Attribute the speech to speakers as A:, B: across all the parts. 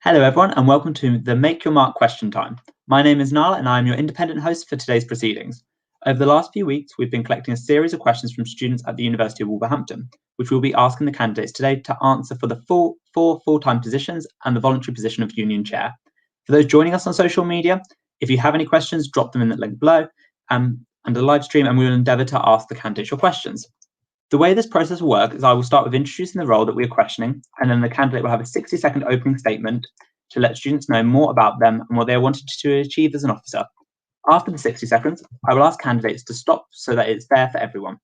A: Hello everyone and welcome to the Make Your Mark question time. My name is Nala and I am your independent host for today's proceedings. Over the last few weeks, we've been collecting a series of questions from students at the University of Wolverhampton, which we'll be asking the candidates today to answer for the four full-time positions and the voluntary position of Union Chair. For those joining us on social media, if you have any questions, drop them in the link below under the live stream and we will endeavour to ask the candidates your questions. The way this process will work is I will start with introducing the role that we are questioning, and then the candidate will have a 60-second opening statement to let students know more about them and what they wanted to achieve as an officer. After the 60 seconds, I will ask candidates to stop so that it's fair for everyone.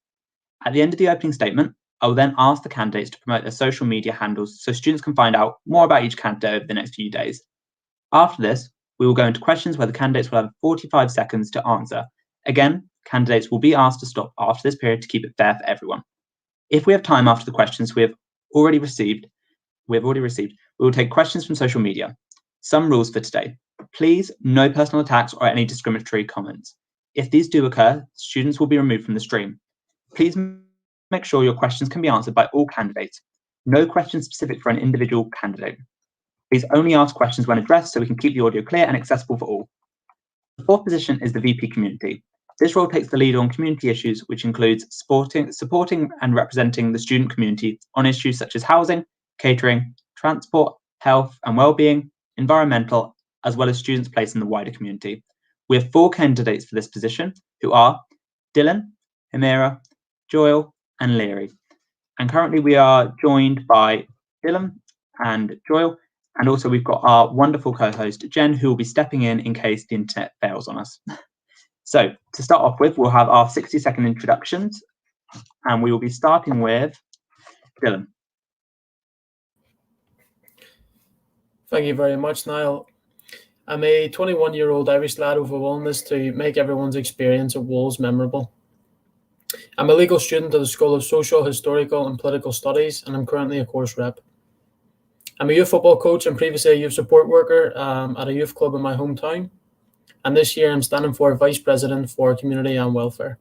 A: At the end of the opening statement, I will then ask the candidates to promote their social media handles so students can find out more about each candidate over the next few days. After this, we will go into questions where the candidates will have 45 seconds to answer. Again, candidates will be asked to stop after this period to keep it fair for everyone. If we have time after the questions we have already received, we will take questions from social media. Some rules for today. Please, no personal attacks or any discriminatory comments. If these do occur, students will be removed from the stream. Please make sure your questions can be answered by all candidates. No questions specific for an individual candidate. Please only ask questions when addressed so we can keep the audio clear and accessible for all. The fourth position is the VP Community. This role takes the lead on community issues, which includes supporting and representing the student community on issues such as housing, catering, transport, health and well-being, environmental, as well as students' place in the wider community. We have 4 candidates for this position, who are Dylan, Himera, Joel, and Leary. And currently we are joined by Dylan and Joel, and also we've got our wonderful co-host, Jen, who will be stepping in case the internet fails on us. So to start off with, we'll have our 60-second introductions, and we will be starting with Dylan.
B: Thank you very much, Niall. I'm a 21-year-old Irish lad with a willingness to make everyone's experience at Wolves memorable. I'm a legal student at the School of Social, Historical and Political Studies, and I'm currently a course rep. I'm a youth football coach and previously a youth support worker at a youth club in my hometown. And this year I'm standing for Vice President for Community and Welfare.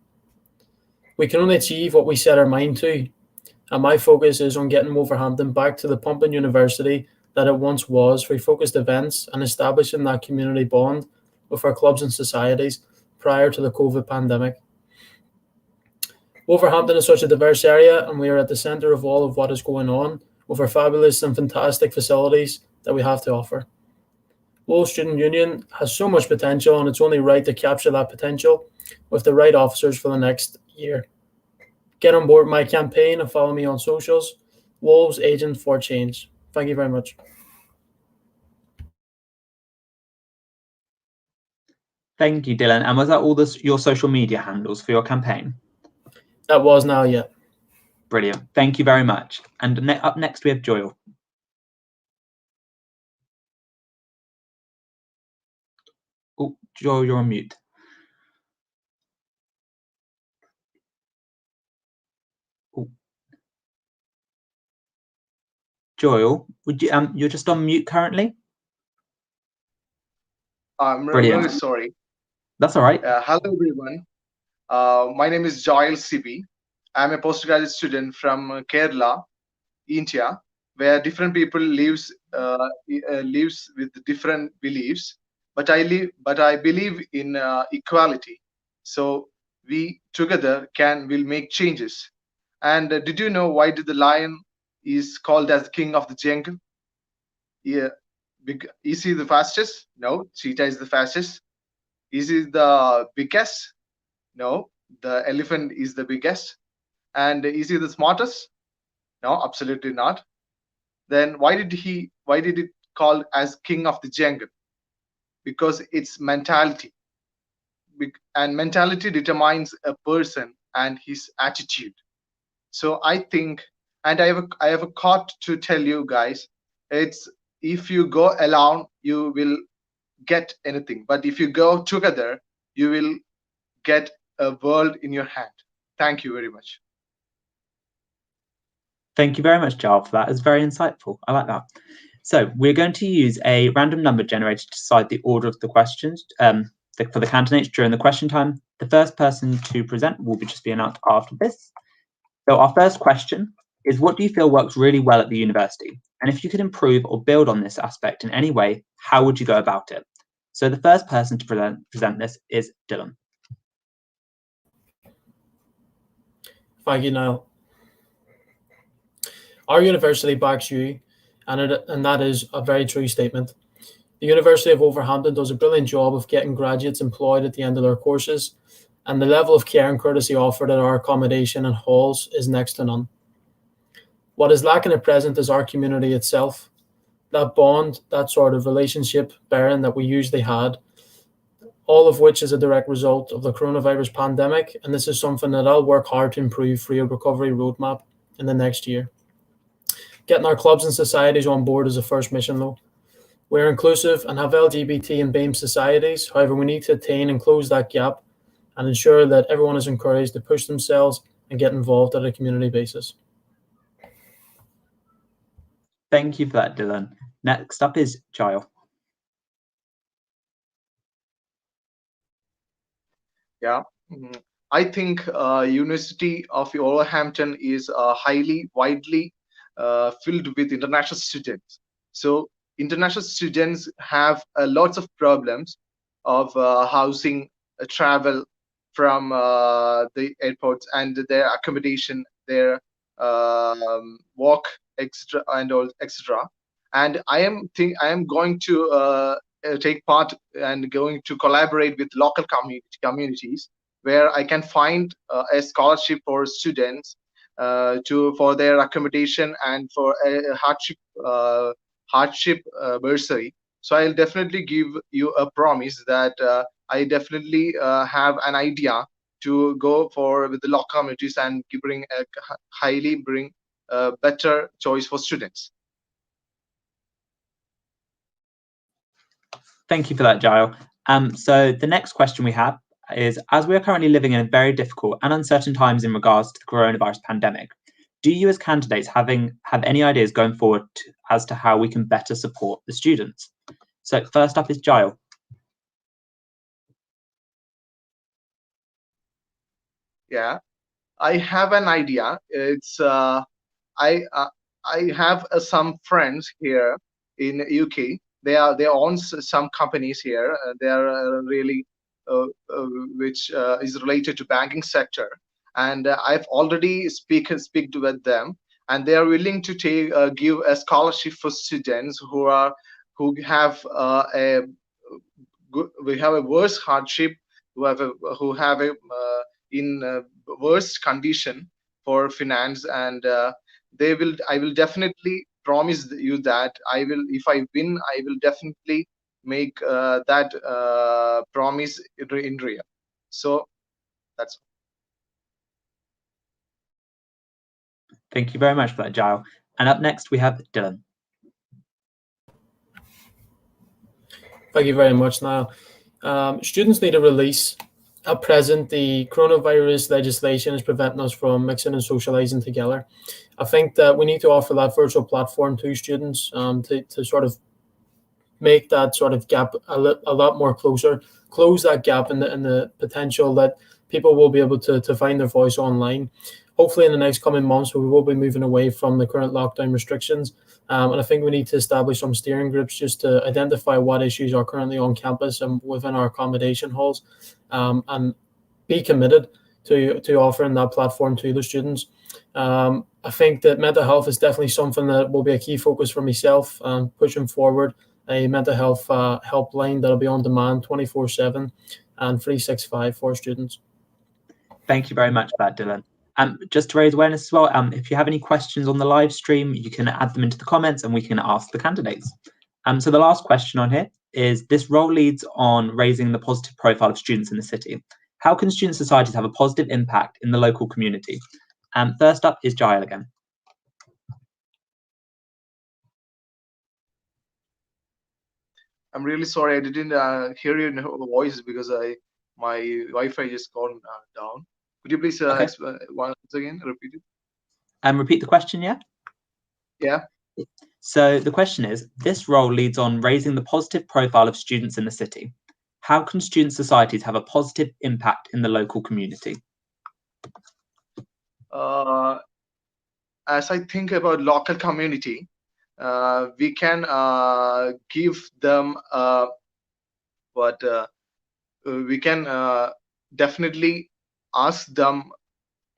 B: We can only achieve what we set our mind to, and my focus is on getting Wolverhampton back to the pumping university that it once was through focused events and establishing that community bond with our clubs and societies prior to the COVID pandemic. Wolverhampton is such a diverse area, and we are at the centre of all of what is going on with our fabulous and fantastic facilities that we have to offer. Wolves Student Union has so much potential, and it's only right to capture that potential with the right officers for the next year. Get on board my campaign and follow me on socials. Wolves Agent for Change. Thank you very much.
A: Thank you, Dylan. And was that all your social media handles for your campaign?
B: That was now, yeah.
A: Brilliant. Thank you very much. And up next we have Joel. Oh, Joel, you're on mute. Oh. Joel, would you you're just on mute currently?
C: I'm really sorry.
A: That's all right.
C: Hello, everyone. My name is Joel Sibi. I'm a postgraduate student from Kerala, India, where different people lives with different beliefs. But I believe in equality. So we together will make changes. And did you know why the lion is called as the king of the jungle? Yeah. Is he the fastest? No, cheetah is the fastest. Is he the biggest? No, the elephant is the biggest. And is he the smartest? No, absolutely not. Then why did it called as king of the jungle? Because it's mentality. And mentality determines a person and his attitude. So I think, and I have a quote to tell you guys. It's, if you go alone, you will get anything. But if you go together, you will get a world in your hand. Thank you very much.
A: Thank you very much, Joel, for that. It's very insightful. I like that. So we're going to use a random number generator to decide the order of the questions for the candidates during the question time. The first person to present will just be announced after this. So our first question is what do you feel works really well at the university? And if you could improve or build on this aspect in any way, how would you go about it? So the first person to present this is Dylan.
B: Thank you, Niall. Our university backs you, and that is a very true statement. The University of Wolverhampton does a brilliant job of getting graduates employed at the end of their courses, and the level of care and courtesy offered at our accommodation and halls is next to none. What is lacking at present is our community itself, that bond, that sort of relationship bearing that we usually had, all of which is a direct result of the coronavirus pandemic, and this is something that I'll work hard to improve through a recovery roadmap in the next year. Getting our clubs and societies on board is the first mission though. We're inclusive and have LGBT and BAME societies, however we need to attain and close that gap and ensure that everyone is encouraged to push themselves and get involved at a community basis.
A: Thank you for that, Dylan. Next up is Giles.
C: Yeah, I think University of Wolverhampton is highly, widely filled with international students. So international students have lots of problems of housing, travel from the airports, and their accommodation, their work, etc., and all, etc. And I am going to take part and going to collaborate with local communities where I can find a scholarship for students for their accommodation and for a hardship bursary. So I'll definitely give you a promise that I definitely have an idea to go for with the local communities and bring a better choice for students.
A: Thank you for that, Giles. So the next question we have is, as we are currently living in very difficult and uncertain times in regards to the coronavirus pandemic, do you as candidates have any ideas going forward as to how we can better support the students? So first up is Giles.
C: Yeah, I have an idea. It's I have some friends here in UK. They own some companies here. They are really which is related to banking sector, and I've already speak with them, and they are willing to give a scholarship for students who have we have a worse hardship, who have a in worse condition for finance, and I will definitely promise you that if I win, I will definitely make that promise in real. So that's.
A: Thank you very much for that, Giles. And up next we have Dylan.
B: Thank you very much, Niall. Students need a release. At present, the coronavirus legislation is preventing us from mixing and socializing together. I think that we need to offer that virtual platform to students to sort of make that sort of gap a lot more closer, close that gap in the potential that people will be able to find their voice online. Hopefully in the next coming months, we will be moving away from the current lockdown restrictions. And I think we need to establish some steering groups just to identify what issues are currently on campus and within our accommodation halls, and be committed to offering that platform to the students. I think that mental health is definitely something that will be a key focus for myself, pushing forward a mental health helpline that'll be on demand 24/7 and 365 for students.
A: Thank you very much for that, Dylan. Just to raise awareness as well, if you have any questions on the live stream, you can add them into the comments and we can ask the candidates. So the last question on here is, this role leads on raising the positive profile of students in the city. How can student societies have a positive impact in the local community? First up is Giles again.
C: I'm really sorry, I didn't hear your voice because my Wi-Fi just gone down. Could you please once again repeat it?
A: Repeat the question, yeah?
C: Yeah.
A: So the question is, this role leads on raising the positive profile of students in the city. How can student societies have a positive impact in the local community?
C: as I think about local community, we can give them we can definitely ask them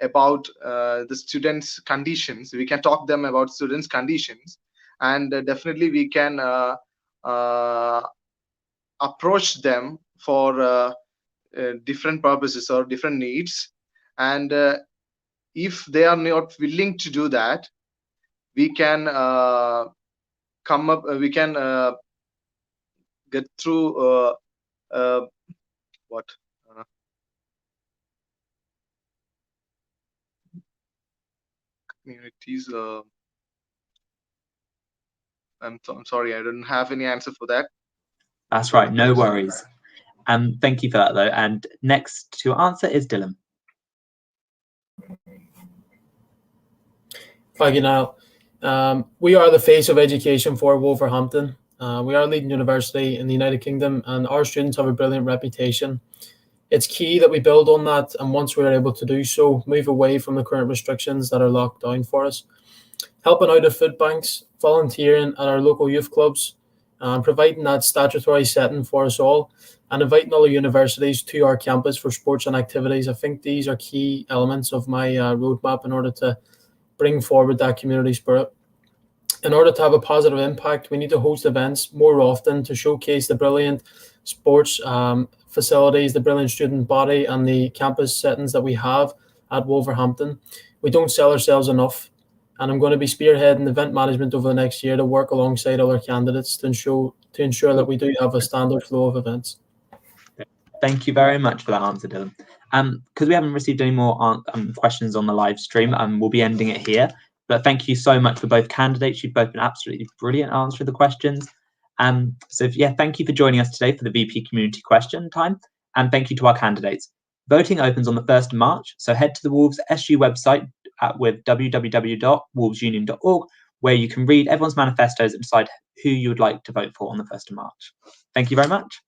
C: about the students' conditions. We can talk them about students' conditions, and definitely we can approach them for different purposes or different needs. And if they are not willing to do that, we can come up. We can get through what. Communities. I'm sorry, I don't have any answer for that.
A: That's right, no worries. Thank you for that, though. And next to answer is Dylan.
B: Thank you, Niall. We are the face of education for Wolverhampton. We are a leading university in the United Kingdom, and our students have a brilliant reputation. It's key that we build on that, and once we're able to do so, move away from the current restrictions that are locked down for us. Helping out at food banks, volunteering at our local youth clubs, providing that statutory setting for us all, and inviting other universities to our campus for sports and activities. I think these are key elements of my roadmap in order to bring forward that community spirit. In order to have a positive impact, we need to host events more often to showcase the brilliant sports facilities, the brilliant student body, and the campus settings that we have at Wolverhampton. We don't sell ourselves enough, and I'm going to be spearheading event management over the next year to work alongside other candidates to ensure that we do have a standard flow of events.
A: Thank you very much for that answer, Dylan. Because we haven't received any more questions on the live stream, we'll be ending it here. But thank you so much for both candidates. You've both been absolutely brilliant answering the questions. Thank you for joining us today for the VP Community Question Time. And thank you to our candidates. Voting opens on the 1st of March. So head to the Wolves SU website with www.wolvesunion.org, where you can read everyone's manifestos and decide who you would like to vote for on the 1st of March. Thank you very much.